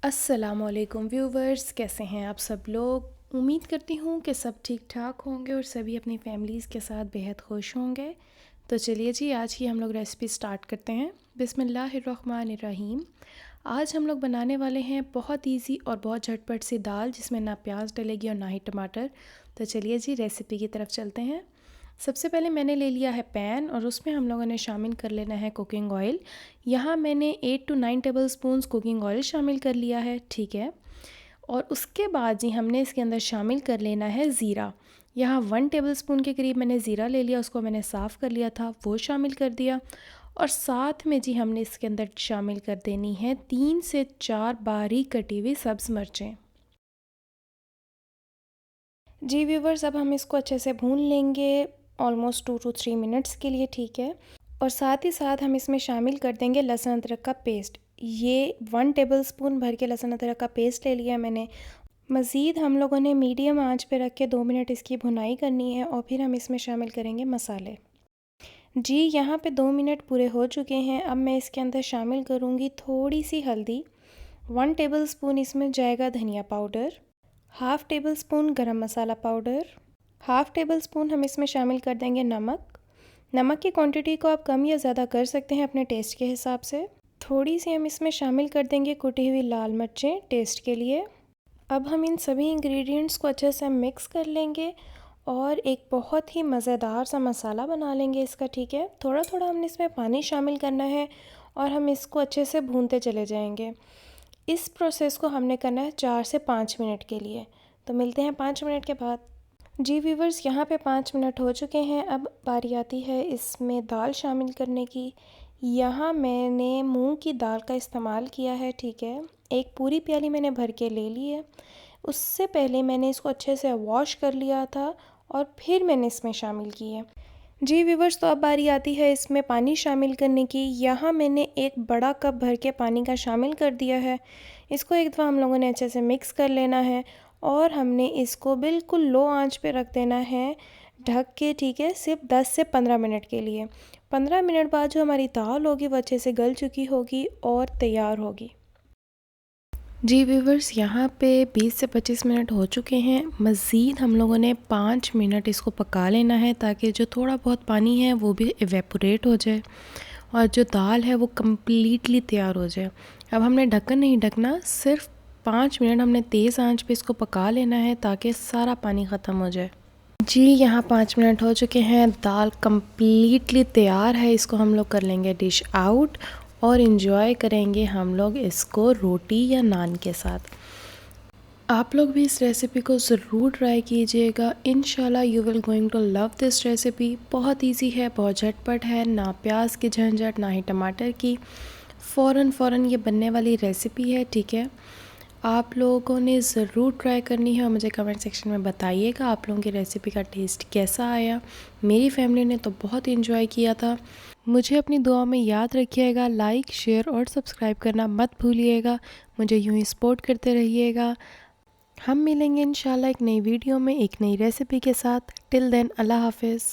अस्सलामुअलैकुम व्यूवर्स, कैसे हैं आप सब लोग। उम्मीद करती हूँ कि सब ठीक ठाक होंगे और सभी अपनी फैमिलीज़ के साथ बेहद खुश होंगे। तो चलिए जी, आज की हम लोग रेसिपी स्टार्ट करते हैं। बिस्मिल्लाहिर्रहमानिर्रहीम। आज हम लोग बनाने वाले हैं बहुत इजी और बहुत झटपट सी दाल, जिसमें ना प्याज डलेगी और ना ही टमाटर। तो चलिए जी, रेसिपी की तरफ चलते हैं। सबसे पहले मैंने ले लिया है पैन और उसमें हम लोगों ने शामिल कर लेना है कुकिंग ऑयल। यहाँ मैंने 8 to 9 table spoon cooking oil शामिल कर लिया है, ठीक है। और उसके बाद जी हमने इसके अंदर शामिल कर लेना है ज़ीरा। यहाँ 1 टेबल स्पून के करीब मैंने ज़ीरा ले लिया, उसको मैंने साफ़ कर लिया था, वो शामिल कर दिया। और साथ में जी हमने इसके अंदर शामिल कर देनी है 3 से 4 बारीक कटी हुई सब्ज़ मिर्चें। जी व्यूवर्स, अब हम इसको अच्छे से भून लेंगे ऑलमोस्ट 2 to 3 मिनट्स के लिए, ठीक है। और साथ ही साथ हम इसमें शामिल कर देंगे लहसुन अदरक का पेस्ट। ये 1 टेबल स्पून भर के लहसुन अदरक का पेस्ट ले लिया मैंने। मज़ीद हम लोगों ने मीडियम आंच पे रख के 2 मिनट इसकी भुनाई करनी है और फिर हम इसमें शामिल करेंगे मसाले। जी यहाँ पे 2 मिनट पूरे हो चुके हैं। अब मैं इसके अंदर शामिल करूँगी थोड़ी सी हल्दी, 1 टेबल स्पून इसमें जाएगा धनिया पाउडर, हाफ़ टेबल स्पून गरम मसाला पाउडर, हाफ़ टेबल स्पून हम इसमें शामिल कर देंगे नमक। नमक की क्वांटिटी को आप कम या ज़्यादा कर सकते हैं अपने टेस्ट के हिसाब से। थोड़ी सी हम इसमें शामिल कर देंगे कुटी हुई लाल मिर्चें टेस्ट के लिए। अब हम इन सभी इंग्रेडिएंट्स को अच्छे से मिक्स कर लेंगे और एक बहुत ही मज़ेदार सा मसाला बना लेंगे इसका, ठीक है। थोड़ा थोड़ा हमने इसमें पानी शामिल करना है और हम इसको अच्छे से भूनते चले जाएंगे। इस प्रोसेस को हमने करना है 4 से 5 मिनट के लिए। तो मिलते हैं 5 मिनट के बाद। जी व्यूवर्स, यहाँ पे 5 मिनट हो चुके हैं। अब बारी आती है इसमें दाल शामिल करने की। यहाँ मैंने मूंग की दाल का इस्तेमाल किया है, ठीक है। एक पूरी प्याली मैंने भर के ले ली है। उससे पहले मैंने इसको अच्छे से वॉश कर लिया था और फिर मैंने इसमें शामिल की है। जी व्यूवर्स, तो अब बारी आती है इसमें पानी शामिल करने की। यहाँ मैंने एक बड़ा कप भर के पानी का शामिल कर दिया है। इसको एक दफ़ा हम लोगों ने अच्छे से मिक्स कर लेना है और हमने इसको बिल्कुल लो आंच पे रख देना है ढक के, ठीक है, सिर्फ 10 से 15 मिनट के लिए। 15 मिनट बाद जो हमारी दाल होगी वो अच्छे से गल चुकी होगी और तैयार होगी। जी व्यूवर्स, यहाँ पे 20 से 25 मिनट हो चुके हैं। मज़ीद हम लोगों ने 5 मिनट इसको पका लेना है ताकि जो थोड़ा बहुत पानी है वो भी इवेपोरेट हो जाए और जो दाल है वो कम्प्लीटली तैयार हो जाए। अब हमने ढक्कन नहीं ढकना, सिर्फ 5 मिनट हमने तेज़ आंच पे इसको पका लेना है ताकि सारा पानी ख़त्म हो जाए। जी यहाँ 5 मिनट हो चुके हैं, दाल कम्प्लीटली तैयार है। इसको हम लोग कर लेंगे डिश आउट और इन्जॉय करेंगे हम लोग इसको रोटी या नान के साथ। आप लोग भी इस रेसिपी को ज़रूर ट्राई कीजिएगा। इंशाल्लाह you will going to love this recipe. बहुत इजी है, बहुत झटपट है, ना प्याज की झंझट ना ही टमाटर की। फ़ौरन ये बनने वाली रेसिपी है, ठीक है। आप लोगों ने ज़रूर ट्राई करनी है और मुझे कमेंट सेक्शन में बताइएगा आप लोगों की रेसिपी का टेस्ट कैसा आया। मेरी फैमिली ने तो बहुत इन्जॉय किया था। मुझे अपनी दुआ में याद रखिएगा, लाइक शेयर और सब्सक्राइब करना मत भूलिएगा। मुझे यूं ही सपोर्ट करते रहिएगा। हम मिलेंगे इंशाल्लाह एक नई वीडियो में एक नई रेसिपी के साथ। टिल देन, अल्लाह हाफिज़।